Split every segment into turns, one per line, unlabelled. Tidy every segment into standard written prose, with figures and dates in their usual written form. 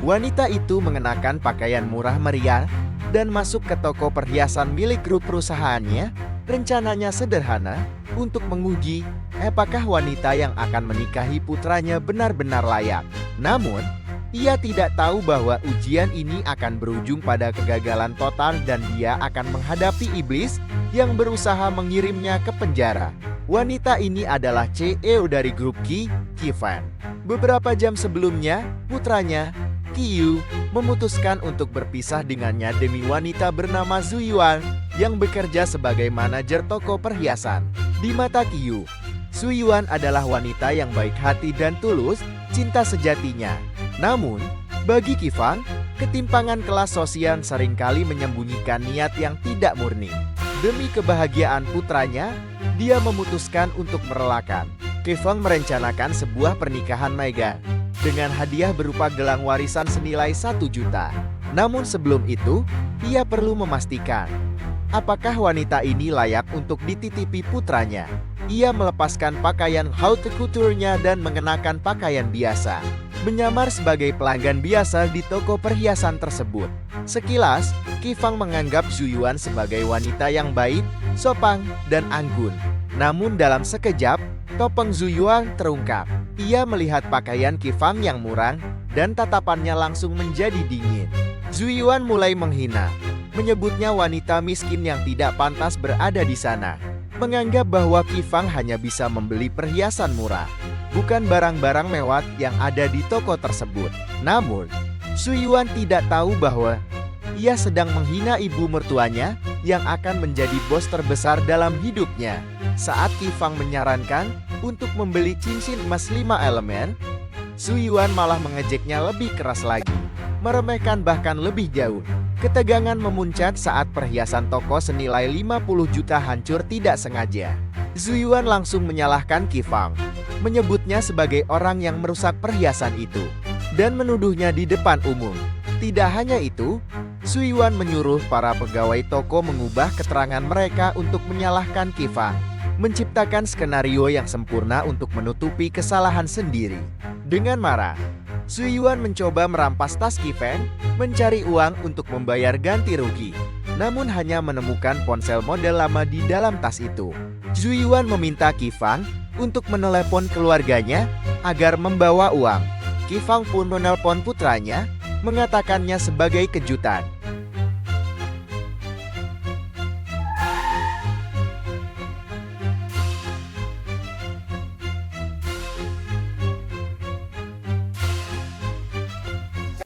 Wanita itu mengenakan pakaian murah meriah dan masuk ke toko perhiasan milik grup perusahaannya. Rencananya sederhana, untuk menguji apakah wanita yang akan menikahi putranya benar-benar layak. Namun, ia tidak tahu bahwa ujian ini akan berujung pada kegagalan total dan dia akan menghadapi iblis yang berusaha mengirimnya ke penjara. Wanita ini adalah CEO dari grup Ki, Kifan. Beberapa jam sebelumnya, putranya, Kiyu, memutuskan untuk berpisah dengannya demi wanita bernama Zuyuan yang bekerja sebagai manajer toko perhiasan. Di mata Kiyu, Zuyuan adalah wanita yang baik hati dan tulus, cinta sejatinya. Namun, bagi Kifang, ketimpangan kelas sosial seringkali menyembunyikan niat yang tidak murni. Demi kebahagiaan putranya, dia memutuskan untuk merelakan. Kifang merencanakan sebuah pernikahan mega dengan hadiah berupa gelang warisan senilai 1 juta. Namun sebelum itu, ia perlu memastikan apakah wanita ini layak untuk dititipi putranya. Ia melepaskan pakaian haute couture-nya dan mengenakan pakaian biasa, menyamar sebagai pelanggan biasa di toko perhiasan tersebut. Sekilas, Kifang menganggap Zuyuan sebagai wanita yang baik, sopan, dan anggun. Namun dalam sekejap, topeng Zuyuan terungkap. Ia melihat pakaian Kifang yang murah, dan tatapannya langsung menjadi dingin. Zuyuan mulai menghina, menyebutnya wanita miskin yang tidak pantas berada di sana. Menganggap bahwa Kifang hanya bisa membeli perhiasan murah, bukan barang-barang mewah yang ada di toko tersebut. Namun, Zuyuan tidak tahu bahwa ia sedang menghina ibu mertuanya yang akan menjadi bos terbesar dalam hidupnya. Saat Kifang menyarankan untuk membeli cincin emas 5 elemen, Zuyuan malah mengejeknya lebih keras lagi, meremehkan bahkan lebih jauh. Ketegangan memuncak saat perhiasan toko senilai 50 juta hancur tidak sengaja. Zuyuan langsung menyalahkan Kifang, menyebutnya sebagai orang yang merusak perhiasan itu, dan menuduhnya di depan umum. Tidak hanya itu, Zuyuan menyuruh para pegawai toko mengubah keterangan mereka untuk menyalahkan Kifang, menciptakan skenario yang sempurna untuk menutupi kesalahan sendiri. Dengan marah, Zuyuan mencoba merampas tas Kifang, mencari uang untuk membayar ganti rugi. Namun hanya menemukan ponsel model lama di dalam tas itu. Zuyuan meminta Kifang untuk menelepon keluarganya agar membawa uang. Kifang pun menelpon putranya, mengatakannya sebagai kejutan.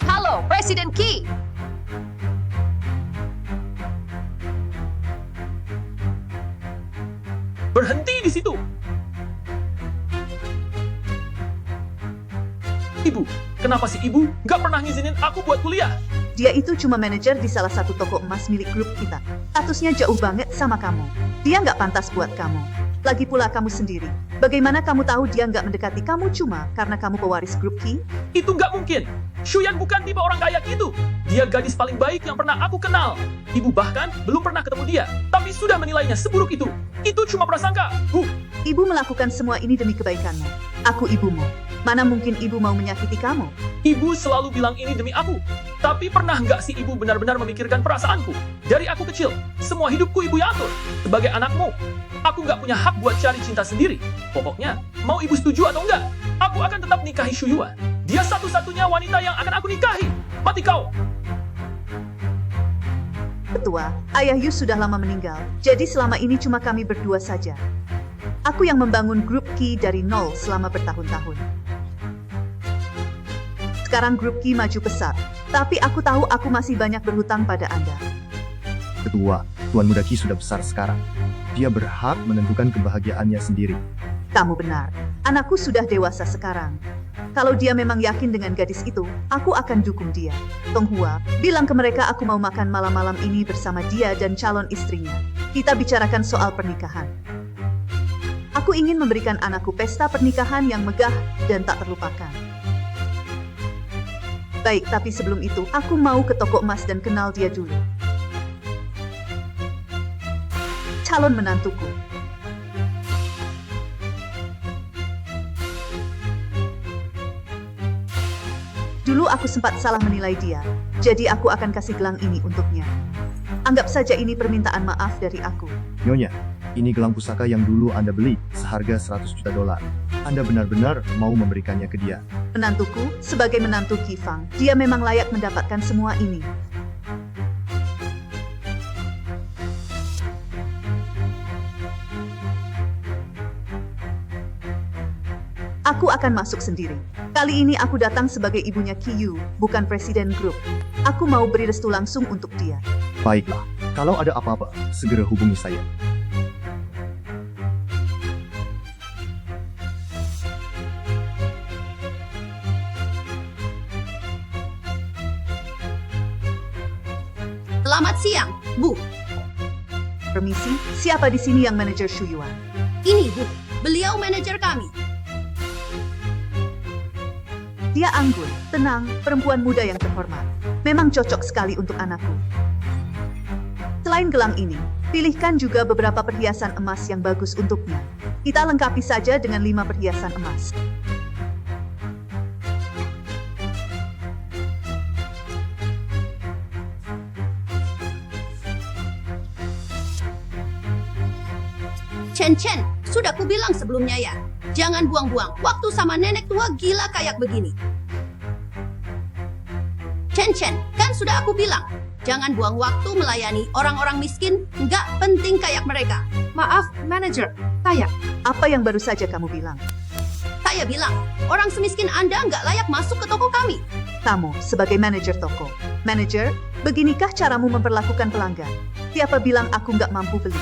Halo, Presiden Ki.
Berhenti di situ. Ibu, kenapa sih ibu nggak pernah ngizinin aku buat kuliah?
Dia itu cuma manajer di salah satu toko emas milik grup kita. Statusnya jauh banget sama kamu. Dia nggak pantas buat kamu. Lagi pula kamu sendiri. Bagaimana kamu tahu dia nggak mendekati kamu cuma karena kamu pewaris grup Ki?
Itu nggak mungkin. Shuyan bukan tipe orang kaya gitu. Dia gadis paling baik yang pernah aku kenal. Ibu bahkan belum pernah ketemu dia, tapi sudah menilainya seburuk itu. Itu cuma prasangka.
Ibu melakukan semua ini demi kebaikanmu. Aku ibumu. Mana mungkin ibu mau menyakiti kamu?
Ibu selalu bilang ini demi aku. Tapi pernah nggak sih ibu benar-benar memikirkan perasaanku? Dari aku kecil, semua hidupku ibu yang atur. Sebagai anakmu, aku nggak punya hak buat cari cinta sendiri. Pokoknya, mau ibu setuju atau enggak, aku akan tetap nikahi Shuyuan. Dia satu-satunya wanita yang akan aku nikahi. Mati kau!
Ketua, Ayah Yu sudah lama meninggal, jadi selama ini cuma kami berdua saja. Aku yang membangun grup Ki dari nol selama bertahun-tahun. Sekarang grup Ki maju pesat, tapi aku tahu aku masih banyak berhutang pada Anda.
Ketua, Tuan Muda Ki sudah besar sekarang. Dia berhak menentukan kebahagiaannya sendiri.
Kamu benar, anakku sudah dewasa sekarang. Kalau dia memang yakin dengan gadis itu, aku akan dukung dia. Tonghua, bilang ke mereka aku mau makan malam-malam ini bersama dia dan calon istrinya. Kita bicarakan soal pernikahan. Aku ingin memberikan anakku pesta pernikahan yang megah dan tak terlupakan. Baik, tapi sebelum itu, aku mau ke toko emas dan kenal dia dulu. Calon menantuku. Dulu aku sempat salah menilai dia, jadi aku akan kasih gelang ini untuknya. Anggap saja ini permintaan maaf dari aku.
Nyonya, ini gelang pusaka yang dulu Anda beli seharga 100 juta dolar. Anda benar-benar mau memberikannya ke dia.
Menantuku, sebagai menantu Qi Fang, dia memang layak mendapatkan semua ini. Aku akan masuk sendiri. Kali ini aku datang sebagai ibunya Qi Yu, bukan presiden grup. Aku mau beri restu langsung untuk dia.
Baiklah, kalau ada apa-apa, segera hubungi saya.
Selamat siang, Bu.
Permisi, siapa di sini yang manajer Shu Yuan?
Ini, Bu. Beliau manajer kami.
Dia anggun, tenang, perempuan muda yang terhormat. Memang cocok sekali untuk anakku. Selain gelang ini, pilihkan juga beberapa perhiasan emas yang bagus untuknya. Kita lengkapi saja dengan 5 perhiasan emas.
Chen, sudah kubilang sebelumnya ya. Jangan buang-buang waktu sama nenek tua gila kayak begini. Chen, kan sudah aku bilang. Jangan buang waktu melayani orang-orang miskin, nggak penting kayak mereka.
Maaf, manajer. Saya.
Apa yang baru saja kamu bilang?
Saya bilang, orang semiskin Anda nggak layak masuk ke toko kami.
Kamu, sebagai manajer toko. Manajer, beginikah caramu memperlakukan pelanggan? Siapa bilang aku nggak mampu beli?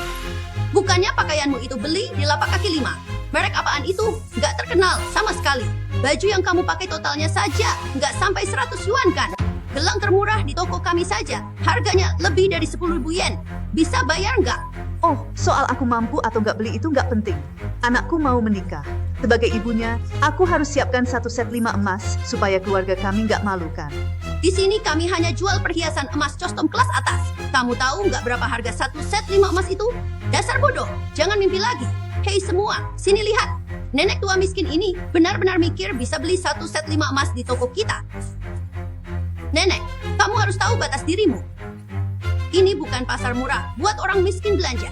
Bukannya pakaianmu itu beli di lapak kaki 5. Merek apaan itu? Nggak terkenal sama sekali. Baju yang kamu pakai totalnya saja nggak sampai 100 yuan kan? Gelang termurah di toko kami saja, harganya lebih dari 10.000 yen. Bisa bayar nggak?
Oh, soal aku mampu atau nggak beli itu nggak penting. Anakku mau menikah. Sebagai ibunya, aku harus siapkan 1 set 5 emas supaya keluarga kami nggak malu kan.
Di sini kami hanya jual perhiasan emas custom kelas atas. Kamu tahu nggak berapa harga 1 set 5 emas itu? Dasar bodoh, jangan mimpi lagi. Hei semua, sini lihat. Nenek tua miskin ini benar-benar mikir bisa beli 1 set 5 emas di toko kita. Nenek, kamu harus tahu batas dirimu. Ini bukan pasar murah buat orang miskin belanja.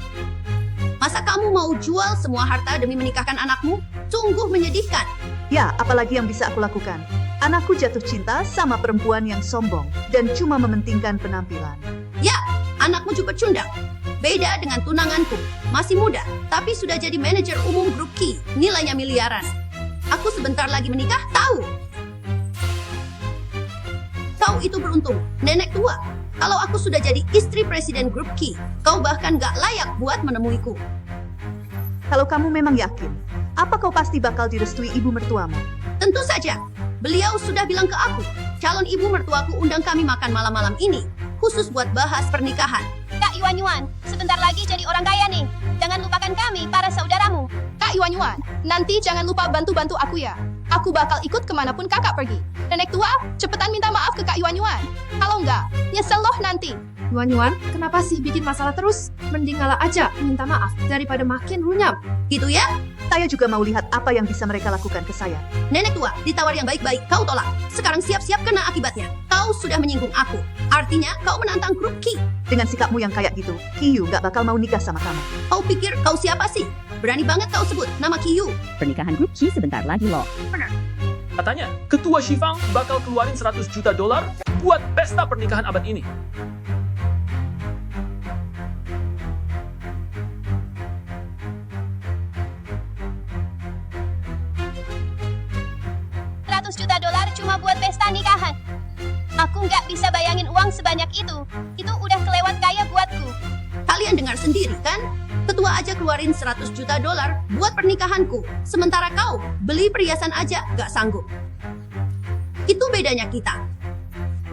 Masa kamu mau jual semua harta demi menikahkan anakmu? Sungguh menyedihkan.
Ya, apalagi yang bisa aku lakukan? Anakku jatuh cinta sama perempuan yang sombong dan cuma mementingkan penampilan.
Ya, anakmu juga cundang. Beda dengan tunanganku. Masih muda, tapi sudah jadi manajer umum grup Qi. Nilainya miliaran. Aku sebentar lagi menikah, tahu? Kau itu beruntung, nenek tua. Kalau aku sudah jadi istri presiden grup Qi, kau bahkan gak layak buat menemuiku.
Kalau kamu memang yakin, apa kau pasti bakal direstui ibu mertuamu?
Tentu saja. Beliau sudah bilang ke aku, calon ibu mertuaku undang kami makan malam-malam ini, khusus buat bahas pernikahan.
Kak Yuan, sebentar lagi jadi orang kaya nih. Jangan lupakan kami, para saudaramu.
Kak Yuan, nanti jangan lupa bantu-bantu aku ya. Aku bakal ikut kemanapun kakak pergi. Nenek tua, cepetan minta maaf ke Kak Yuan. Kalau enggak, nyesel loh nanti. Yuan, kenapa sih bikin masalah terus? Mending ngalah aja minta maaf daripada makin runyam.
Gitu ya?
Saya juga mau lihat apa yang bisa mereka lakukan ke saya.
Nenek tua, ditawar yang baik-baik, kau tolak. Sekarang siap-siap kena akibatnya. Kau sudah menyinggung aku. Artinya, kau menantang grup Qi.
Dengan sikapmu yang kayak gitu, Qi Yu gak bakal mau nikah sama kamu.
Kau pikir kau siapa sih? Berani banget kau sebut nama Qi Yu.
Pernikahan grup Qi sebentar lagi loh.
Katanya, ketua Shifang bakal keluarin 100 juta dolar buat pesta pernikahan abad ini.
$100 juta cuma buat pesta nikahan. Aku nggak bisa bayangin uang sebanyak itu. Itu udah kelewat kaya buatku.
Kalian dengar sendiri kan? Ketua aja keluarin 100 juta dolar buat pernikahanku. Sementara kau beli perhiasan aja gak sanggup. Itu bedanya kita.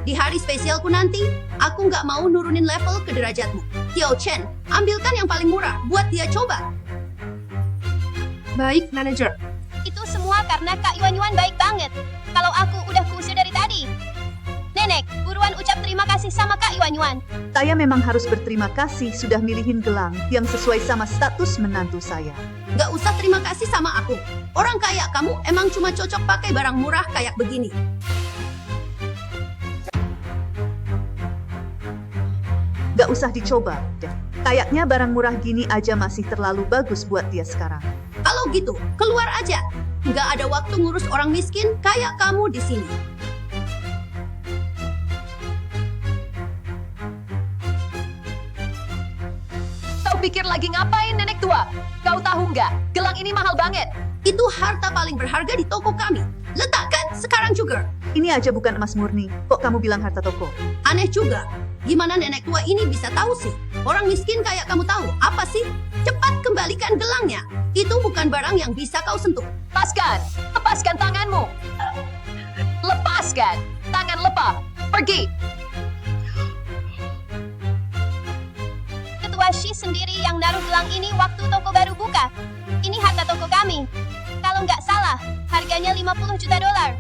Di hari spesialku nanti, aku gak mau nurunin level ke derajatmu. Tiao Chen, ambilkan yang paling murah buat dia coba.
Baik, manajer.
Itu semua karena Kak Yuan baik banget. Kalau aku udah kusir dari tadi. Nenek, buruan ucap terima kasih sama Kak Yuan.
Saya memang harus berterima kasih sudah milihin gelang yang sesuai sama status menantu saya.
Gak usah terima kasih sama aku. Orang kaya kamu emang cuma cocok pakai barang murah kayak begini.
Gak usah dicoba deh. Kayaknya barang murah gini aja masih terlalu bagus buat dia sekarang.
Kalau gitu, keluar aja. Nggak ada waktu ngurus orang miskin kayak kamu di sini.
Kau pikir lagi ngapain, nenek tua? Kau tahu nggak? Gelang ini mahal banget.
Itu harta paling berharga di toko kami. Letakkan sekarang juga.
Ini aja bukan emas murni. Kok kamu bilang harta toko?
Aneh juga. Gimana nenek tua ini bisa tahu sih? Orang miskin kayak kamu tahu apa sih? Cepat kembalikan gelangnya. Itu bukan barang yang bisa kau sentuh.
Lepaskan! Lepaskan tanganmu! Lepaskan! Tangan lepas! Pergi!
Ketua Shi sendiri yang naruh gelang ini waktu toko baru buka. Ini harta toko kami. Kalau nggak salah, harganya 50 juta dolar.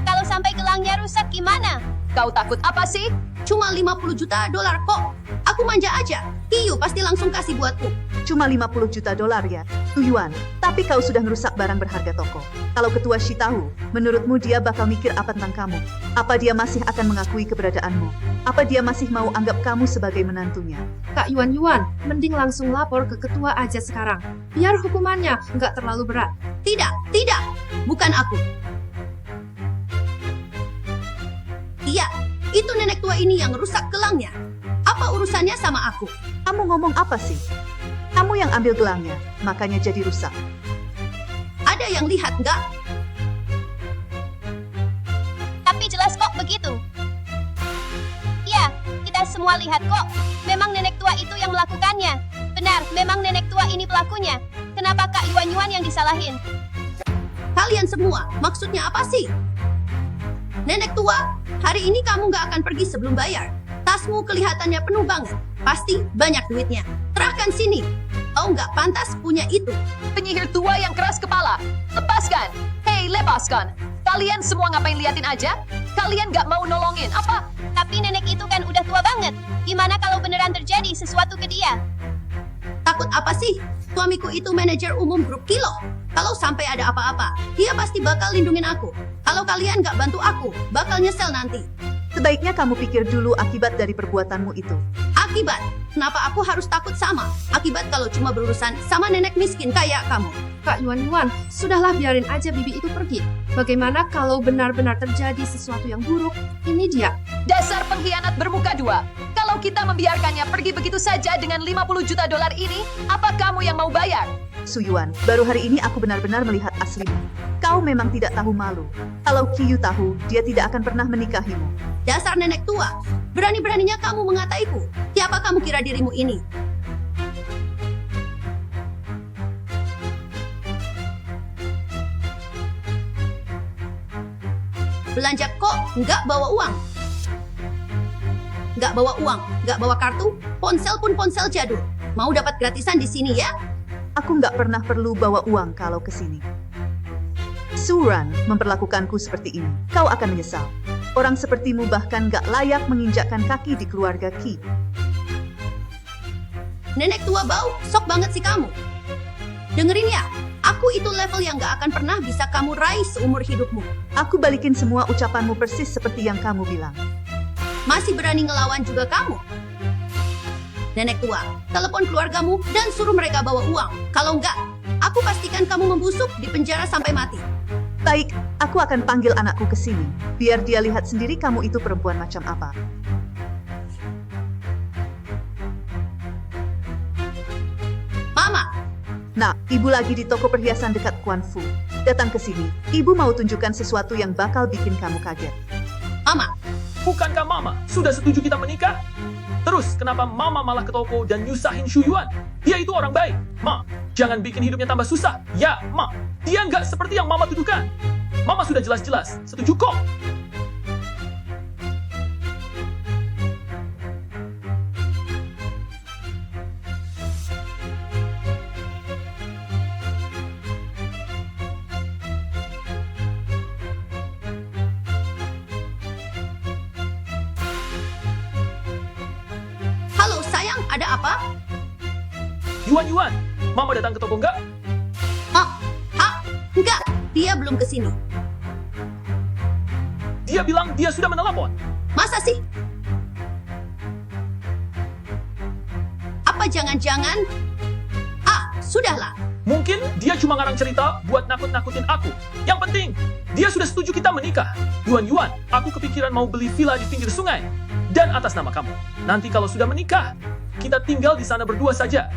Kalau sampai gelangnya rusak gimana?
Kau takut apa sih?
Cuma 50 juta dolar kok. Aku manja aja. Hiu pasti langsung kasih buatku.
Cuma 50 juta dolar ya, Yuan. Tapi kau sudah merusak barang berharga toko. Kalau ketua Shi tahu, menurutmu dia bakal mikir apa tentang kamu? Apa dia masih akan mengakui keberadaanmu? Apa dia masih mau anggap kamu sebagai menantunya?
Kak Yuan, mending langsung lapor ke ketua aja sekarang. Biar hukumannya nggak terlalu berat.
Tidak, tidak. Bukan aku. Iya, itu nenek tua ini yang rusak gelangnya. Apa urusannya sama aku?
Kamu ngomong apa sih? Kamu yang ambil gelangnya, makanya jadi rusak.
Ada yang lihat nggak?
Tapi jelas kok begitu. Ya, kita semua lihat kok. Memang nenek tua itu yang melakukannya. Benar, memang nenek tua ini pelakunya. Kenapa Kak Yuan yang disalahin?
Kalian semua, maksudnya apa sih? Nenek tua, hari ini kamu nggak akan pergi sebelum bayar. Tasmu kelihatannya penuh banget. Pasti banyak duitnya. Serahkan sini. Kau nggak pantas punya itu.
Penyihir tua yang keras kepala. Lepaskan! Hei, lepaskan! Kalian semua ngapain liatin aja? Kalian nggak mau nolongin, apa?
Tapi nenek itu kan udah tua banget. Gimana kalau beneran terjadi sesuatu ke dia?
Takut apa sih? Suamiku itu manajer umum grup Kilo. Kalau sampai ada apa-apa, dia pasti bakal lindungin aku. Kalau kalian nggak bantu aku, bakal nyesel nanti.
Sebaiknya kamu pikir dulu akibat dari perbuatanmu itu.
Akibat? Kenapa aku harus takut sama? Akibat kalau cuma berurusan sama nenek miskin kayak kamu.
Kak Yuan, sudahlah biarin aja bibi itu pergi. Bagaimana kalau benar-benar terjadi sesuatu yang buruk? Ini dia.
Dasar pengkhianat bermuka dua. Kalau kita membiarkannya pergi begitu saja dengan 50 juta dolar ini, apa kamu yang mau bayar?
Suyuan, baru hari ini aku benar-benar melihat aslimu. Kau memang tidak tahu malu. Kalau Kiyu tahu, dia tidak akan pernah menikahimu.
Dasar nenek tua, berani-beraninya kamu mengataiku. Siapa kamu kira dirimu ini? Belanja kok nggak bawa uang? Nggak bawa uang, nggak bawa kartu, ponsel pun ponsel jadul. Mau dapat gratisan di sini ya?
Aku nggak pernah perlu bawa uang kalau ke sini. Suran memperlakukanku seperti ini. Kau akan menyesal. Orang sepertimu bahkan nggak layak menginjakkan kaki di keluarga Ki.
Nenek tua bau, sok banget sih kamu. Dengerin ya, aku itu level yang nggak akan pernah bisa kamu raih seumur hidupmu.
Aku balikin semua ucapanmu persis seperti yang kamu bilang.
Masih berani ngelawan juga kamu? Nenek tua, telepon keluargamu dan suruh mereka bawa uang. Kalau enggak, aku pastikan kamu membusuk di penjara sampai mati.
Baik, aku akan panggil anakku ke sini. Biar dia lihat sendiri kamu itu perempuan macam apa.
Mama,
Nah, ibu lagi di toko perhiasan dekat Kuan Fu. Datang ke sini. Ibu mau tunjukkan sesuatu yang bakal bikin kamu kaget.
Mama,
Bukankah Mama sudah setuju kita menikah? Terus kenapa Mama malah ke toko dan nyusahin Shu Yuan? Dia itu orang baik. Ma, jangan bikin hidupnya tambah susah. Ya, Ma, dia nggak seperti yang Mama tuduhkan. Mama sudah jelas-jelas setuju kok.
halo sayang, ada apa?
Yuan, Mama datang ke toko nggak?
Enggak, dia belum ke sini.
Dia bilang dia sudah menelepon.
Masa sih? Apa jangan-jangan? Sudahlah.
Mungkin dia cuma ngarang cerita buat nakut-nakutin aku. Yang penting, dia sudah setuju kita menikah. Yuan, aku kepikiran mau beli villa di pinggir sungai. Dan atas nama kamu. Nanti kalau sudah menikah, kita tinggal di sana berdua saja.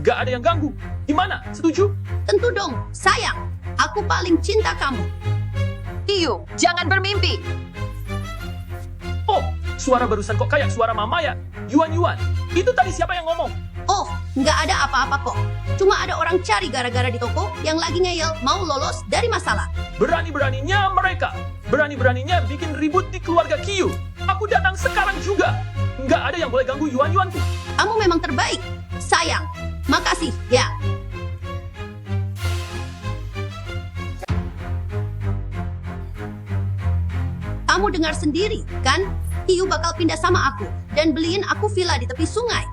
Gak ada yang ganggu. Gimana? Setuju?
Tentu dong, sayang. Aku paling cinta kamu.
Kiyu, jangan bermimpi.
Oh, suara barusan kok kayak suara mama ya? Yuan, itu tadi siapa yang ngomong?
Oh, nggak ada apa-apa kok. Cuma ada orang cari gara-gara di toko yang lagi ngeyel mau lolos dari masalah.
Berani-beraninya mereka. Berani-beraninya bikin ribut di keluarga Kiyu. Aku datang sekarang juga. Nggak ada yang boleh ganggu Yuan-Yuanku.
Kamu memang terbaik. Sayang. Makasih, ya. Kamu dengar sendiri, kan? Kiyu bakal pindah sama aku dan beliin aku villa di tepi sungai.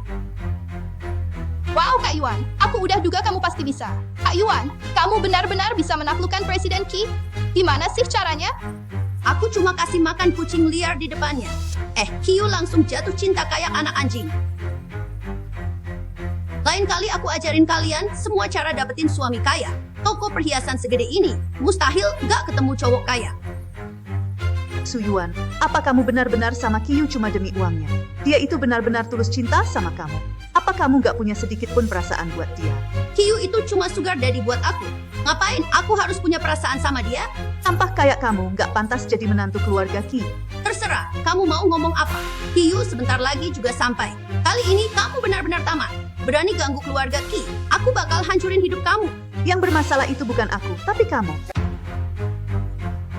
Wow, Kak Yuan. Aku udah duga kamu pasti bisa. Kak Yuan, kamu benar-benar bisa menaklukkan Presiden Qi. Gimana sih caranya?
Aku cuma kasih makan kucing liar di depannya. Kiyu langsung jatuh cinta kayak anak anjing. Lain kali aku ajarin kalian semua cara dapetin suami kaya. Toko perhiasan segede ini, mustahil nggak ketemu cowok kaya.
Su Yuan, apa kamu benar-benar sama Kiyu cuma demi uangnya? Dia itu benar-benar tulus cinta sama kamu. Apa kamu nggak punya sedikit pun perasaan buat dia?
Kiyu itu cuma sugar daddy buat aku. Ngapain aku harus punya perasaan sama dia?
Tampak kayak kamu nggak pantas jadi menantu keluarga Qi.
Terserah, kamu mau ngomong apa. Kiyu sebentar lagi juga sampai. Kali ini kamu benar-benar tamat. Berani ganggu keluarga Qi, aku bakal hancurin hidup kamu.
Yang bermasalah itu bukan aku, tapi kamu.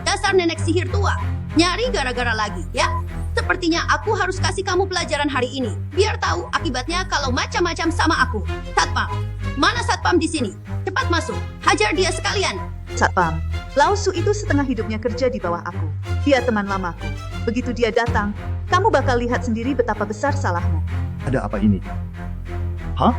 Dasar nenek sihir tua. Nyari gara-gara lagi, ya? Sepertinya aku harus kasih kamu pelajaran hari ini. Biar tahu akibatnya kalau macam-macam sama aku. Satpam. Mana Satpam di sini? Cepat masuk. Hajar dia sekalian.
Satpam, Lao Su itu setengah hidupnya kerja di bawah aku. Dia teman lamaku. Begitu dia datang, kamu bakal lihat sendiri betapa besar salahmu.
Ada apa ini? Hah?